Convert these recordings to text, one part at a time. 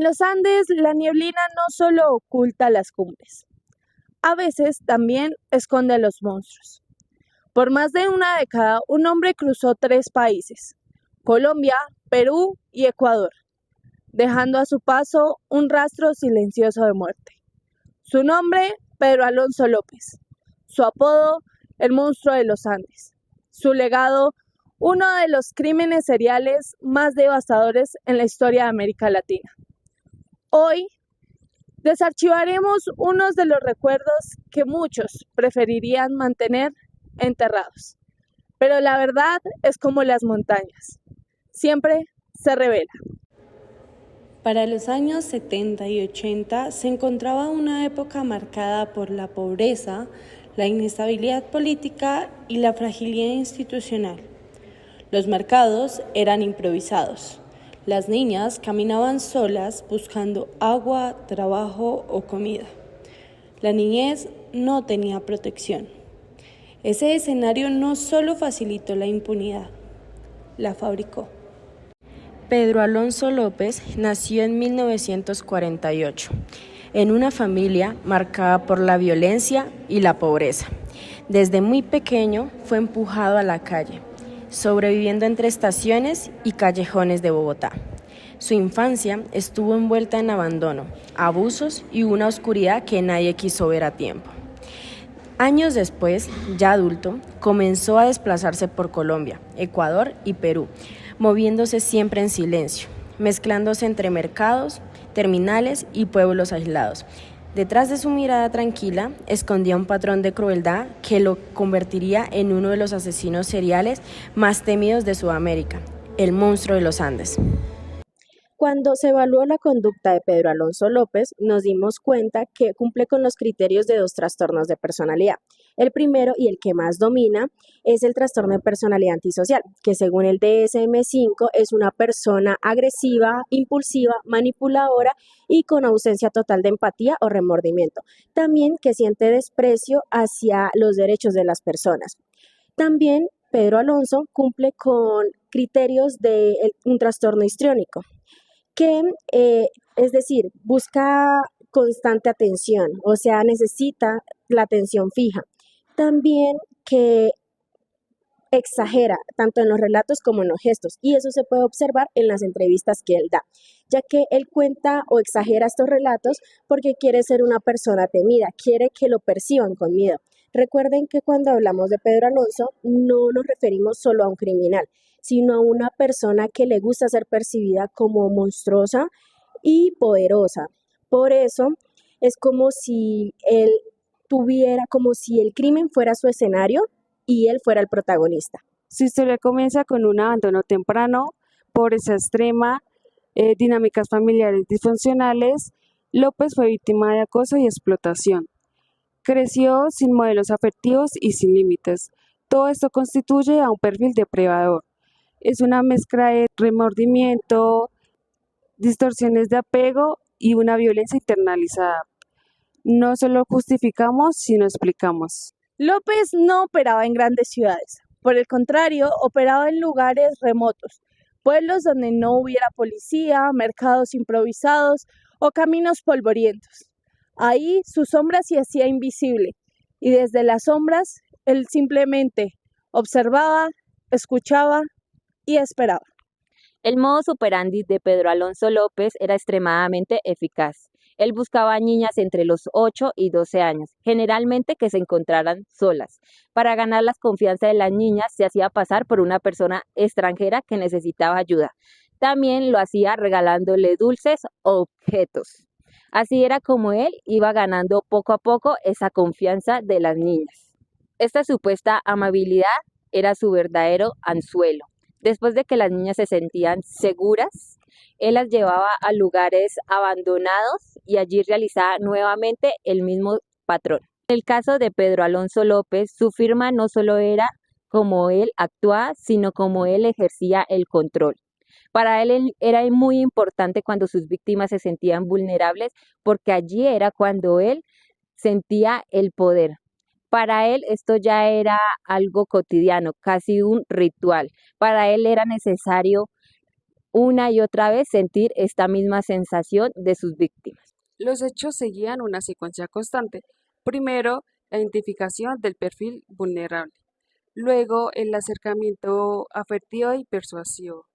los Andes, la nieblina no solo oculta las cumbres, a veces también esconde a los monstruos. Por más de una década, un hombre cruzó 3 países: Colombia, Perú y Ecuador, dejando a su paso un rastro silencioso de muerte. Su nombre, Pedro Alonso López. Su apodo, el monstruo de los Andes. Su legado, uno de los crímenes seriales más devastadores en la historia de América Latina. Hoy desarchivaremos unos de los recuerdos que muchos preferirían mantener enterrados. Pero la verdad es como las montañas, siempre se revela. Para los años 70 y 80 se encontraba una época marcada por la pobreza, la inestabilidad política y la fragilidad institucional. Los mercados eran improvisados. Las niñas caminaban solas buscando agua, trabajo o comida. La niñez no tenía protección. Ese escenario no solo facilitó la impunidad, la fabricó. Pedro Alonso López nació en 1948, en una familia marcada por la violencia y la pobreza. Desde muy pequeño fue empujado a la calle, sobreviviendo entre estaciones y callejones de Bogotá. Su infancia estuvo envuelta en abandono, abusos y una oscuridad que nadie quiso ver a tiempo. Años después, ya adulto, comenzó a desplazarse por Colombia, Ecuador y Perú, moviéndose siempre en silencio, mezclándose entre mercados, terminales y pueblos aislados. Detrás de su mirada tranquila, escondía un patrón de crueldad que lo convertiría en uno de los asesinos seriales más temidos de Sudamérica, el monstruo de los Andes. Cuando se evaluó la conducta de Pedro Alonso López, nos dimos cuenta que cumple con los criterios de 2 trastornos de personalidad. El primero y el que más domina es el trastorno de personalidad antisocial, que según el DSM-5 es una persona agresiva, impulsiva, manipuladora y con ausencia total de empatía o remordimiento. También que siente desprecio hacia los derechos de las personas. También Pedro Alonso cumple con criterios de un trastorno histriónico que, es decir, busca constante atención, o sea, necesita la atención fija. También que exagera tanto en los relatos como en los gestos, y eso se puede observar en las entrevistas que él da, ya que él cuenta o exagera estos relatos porque quiere ser una persona temida, quiere que lo perciban con miedo. Recuerden que cuando hablamos de Pedro Alonso no nos referimos solo a un criminal, sino a una persona que le gusta ser percibida como monstruosa y poderosa. Por eso es como si él tuviera, como si el crimen fuera su escenario y él fuera el protagonista. Su historia comienza con un abandono temprano, pobreza extrema, dinámicas familiares disfuncionales. López fue víctima de acoso y explotación. Creció sin modelos afectivos y sin límites. Todo esto constituye a un perfil depredador. Es una mezcla de remordimiento, distorsiones de apego y una violencia internalizada. No solo justificamos, sino explicamos. López no operaba en grandes ciudades, por el contrario, operaba en lugares remotos, pueblos donde no hubiera policía, mercados improvisados o caminos polvorientos. Ahí su sombra se hacía invisible y desde las sombras él simplemente observaba, escuchaba y esperaba. El modus operandi de Pedro Alonso López era extremadamente eficaz. Él buscaba a niñas entre los 8 y 12 años, generalmente que se encontraran solas. Para ganar la confianza de las niñas se hacía pasar por una persona extranjera que necesitaba ayuda. También lo hacía regalándole dulces o objetos. Así era como él iba ganando poco a poco esa confianza de las niñas. Esta supuesta amabilidad era su verdadero anzuelo. Después de que las niñas se sentían seguras, él las llevaba a lugares abandonados y allí realizaba nuevamente el mismo patrón. En el caso de Pedro Alonso López, su firma no solo era como él actuaba, sino como él ejercía el control. Para él era muy importante cuando sus víctimas se sentían vulnerables, porque allí era cuando él sentía el poder. Para él esto ya era algo cotidiano, casi un ritual. Para él era necesario una y otra vez sentir esta misma sensación de sus víctimas. Los hechos seguían una secuencia constante. Primero, la identificación del perfil vulnerable. Luego, el acercamiento afectivo y persuasivo.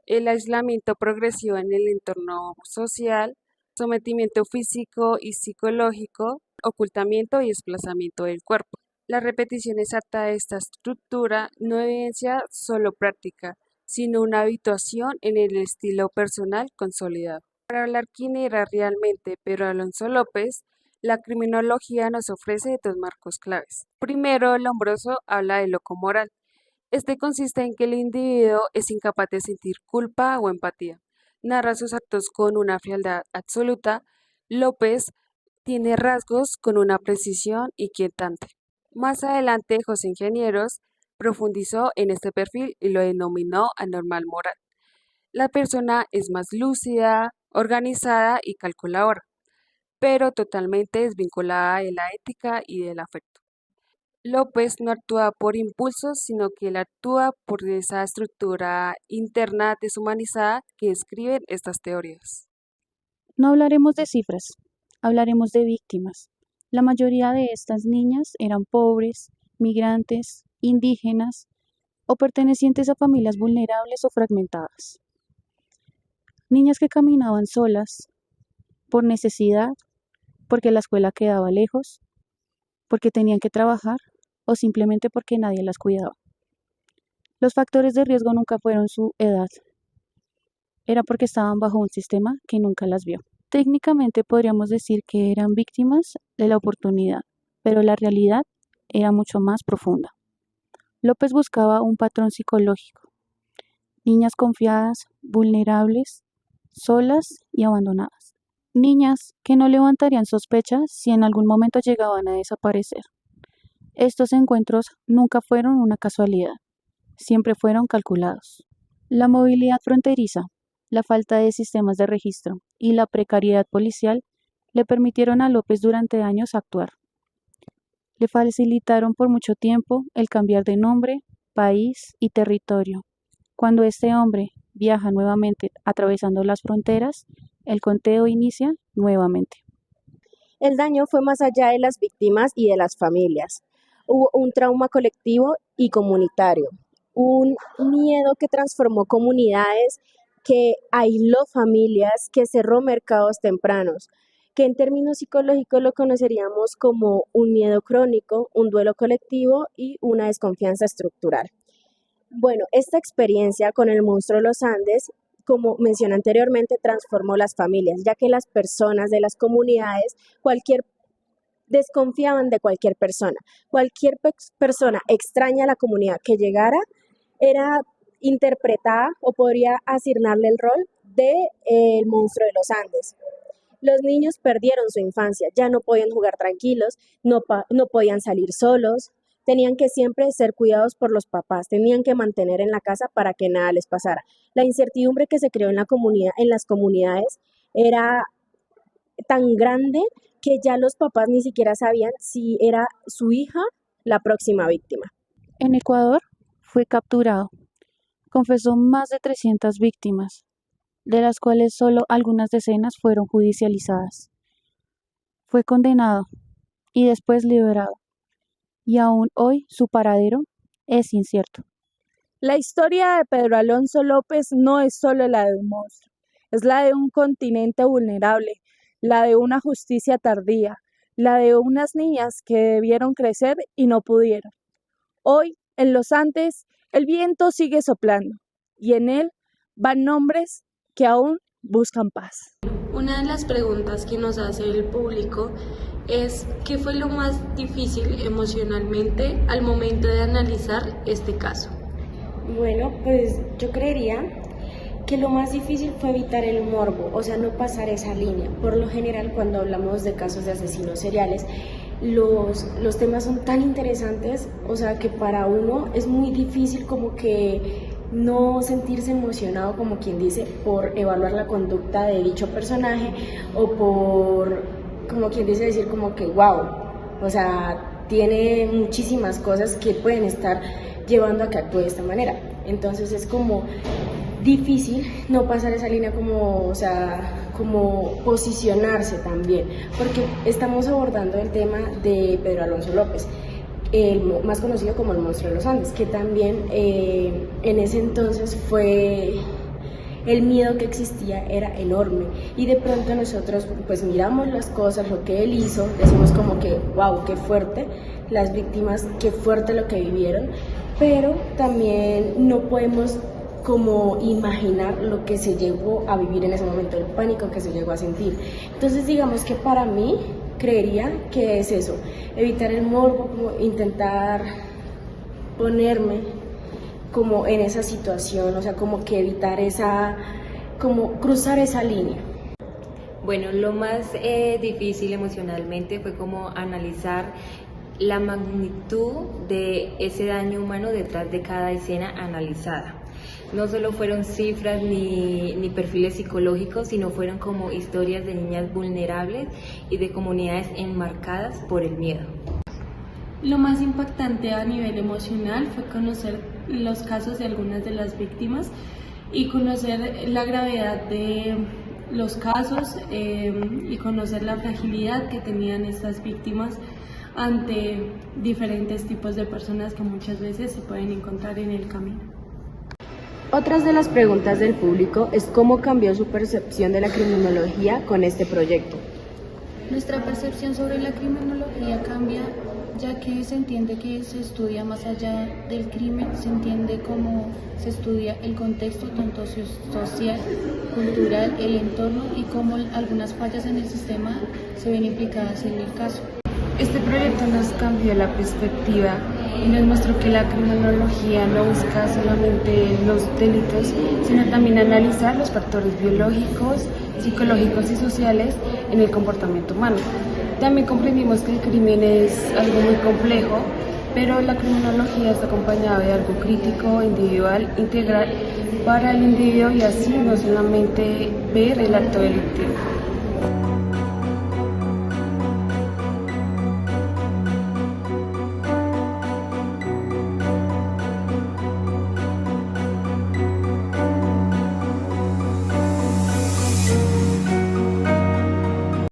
El aislamiento progresivo en el entorno social, sometimiento físico y psicológico, ocultamiento y desplazamiento del cuerpo. La repetición exacta de esta estructura no evidencia solo práctica, sino una habituación en el estilo personal consolidado. Para hablar quién era realmente Pedro Alonso López, la criminología nos ofrece dos marcos claves. Primero, Lombroso habla de loco moral. Este consiste en que el individuo es incapaz de sentir culpa o empatía. Narra sus actos con una frialdad absoluta. López tiene rasgos con una precisión inquietante. Más adelante, José Ingenieros profundizó en este perfil y lo denominó anormal moral. La persona es más lúcida, organizada y calculadora, pero totalmente desvinculada de la ética y del afecto. López no actúa por impulsos, sino que él actúa por esa estructura interna deshumanizada que describen estas teorías. No hablaremos de cifras, hablaremos de víctimas. La mayoría de estas niñas eran pobres, migrantes, indígenas o pertenecientes a familias vulnerables o fragmentadas. Niñas que caminaban solas, por necesidad, porque la escuela quedaba lejos, porque tenían que trabajar o simplemente porque nadie las cuidaba. Los factores de riesgo nunca fueron su edad, era porque estaban bajo un sistema que nunca las vio. Técnicamente podríamos decir que eran víctimas de la oportunidad, pero la realidad era mucho más profunda. López buscaba un patrón psicológico. Niñas confiadas, vulnerables, solas y abandonadas. Niñas que no levantarían sospechas si en algún momento llegaban a desaparecer. Estos encuentros nunca fueron una casualidad, siempre fueron calculados. La movilidad fronteriza, la falta de sistemas de registro y la precariedad policial le permitieron a López durante años actuar. Le facilitaron por mucho tiempo el cambiar de nombre, país y territorio. Cuando este hombre viaja nuevamente atravesando las fronteras, el conteo inicia nuevamente. El daño fue más allá de las víctimas y de las familias. Hubo un trauma colectivo y comunitario, un miedo que transformó comunidades, que aisló familias, que cerró mercados tempranos, que en términos psicológicos lo conoceríamos como un miedo crónico, un duelo colectivo y una desconfianza estructural. Bueno, esta experiencia con el monstruo de los Andes, como mencioné anteriormente, transformó las familias, ya que las personas de las comunidades desconfiaban de cualquier persona. Cualquier persona extraña a la comunidad que llegara era interpretada o podría asignarle el rol de el monstruo de los Andes. Los niños perdieron su infancia, ya no podían jugar tranquilos, no podían salir solos, tenían que siempre ser cuidados por los papás, tenían que mantener en la casa para que nada les pasara. La incertidumbre que se creó en las comunidades era tan grande que ya los papás ni siquiera sabían si era su hija la próxima víctima. En Ecuador fue capturado. Confesó más de 300 víctimas, de las cuales solo algunas decenas fueron judicializadas. Fue condenado y después liberado, y aún hoy su paradero es incierto. La historia de Pedro Alonso López no es solo la de un monstruo, es la de un continente vulnerable, la de una justicia tardía, la de unas niñas que debieron crecer y no pudieron. Hoy, en los Andes, el viento sigue soplando y en él van nombres que aún buscan paz. Una de las preguntas que nos hace el público es ¿qué fue lo más difícil emocionalmente al momento de analizar este caso? Bueno, pues yo creería que lo más difícil fue evitar el morbo, o sea, no pasar esa línea. Por lo general, cuando hablamos de casos de asesinos seriales, los temas son tan interesantes, o sea, que para uno es muy difícil como que no sentirse emocionado, como quien dice, por evaluar la conducta de dicho personaje o por, como quien dice, decir como que wow, o sea, tiene muchísimas cosas que pueden estar llevando a que actúe de esta manera. Entonces es como difícil no pasar esa línea como, o sea, como posicionarse también, porque estamos abordando el tema de Pedro Alonso López, el más conocido como el monstruo de los Andes, que también en ese entonces fue... El miedo que existía era enorme y de pronto nosotros pues miramos las cosas, lo que él hizo, decimos como que wow, qué fuerte, las víctimas, qué fuerte lo que vivieron, pero también no podemos como imaginar lo que se llegó a vivir en ese momento, el pánico que se llegó a sentir. Entonces digamos que para mí creería que es eso, evitar el morbo, como intentar ponerme como en esa situación, o sea, como que evitar como cruzar esa línea. Bueno, lo más difícil emocionalmente fue como analizar la magnitud de ese daño humano detrás de cada escena analizada. No solo fueron cifras ni perfiles psicológicos, sino fueron como historias de niñas vulnerables y de comunidades enmarcadas por el miedo. Lo más impactante a nivel emocional fue conocer los casos de algunas de las víctimas y conocer la gravedad de los casos y conocer la fragilidad que tenían estas víctimas ante diferentes tipos de personas que muchas veces se pueden encontrar en el camino. Otras de las preguntas del público es cómo cambió su percepción de la criminología con este proyecto. Nuestra percepción sobre la criminología cambia, ya que se entiende que se estudia más allá del crimen, se entiende cómo se estudia el contexto tanto social, cultural, el entorno y cómo algunas fallas en el sistema se ven implicadas en el caso. Este proyecto nos cambió la perspectiva y nos mostró que la criminología no busca solamente los delitos, sino también analizar los factores biológicos, psicológicos y sociales en el comportamiento humano. También comprendimos que el crimen es algo muy complejo, pero la criminología está acompañada de algo crítico, individual, integral para el individuo y así no solamente ver el acto delictivo.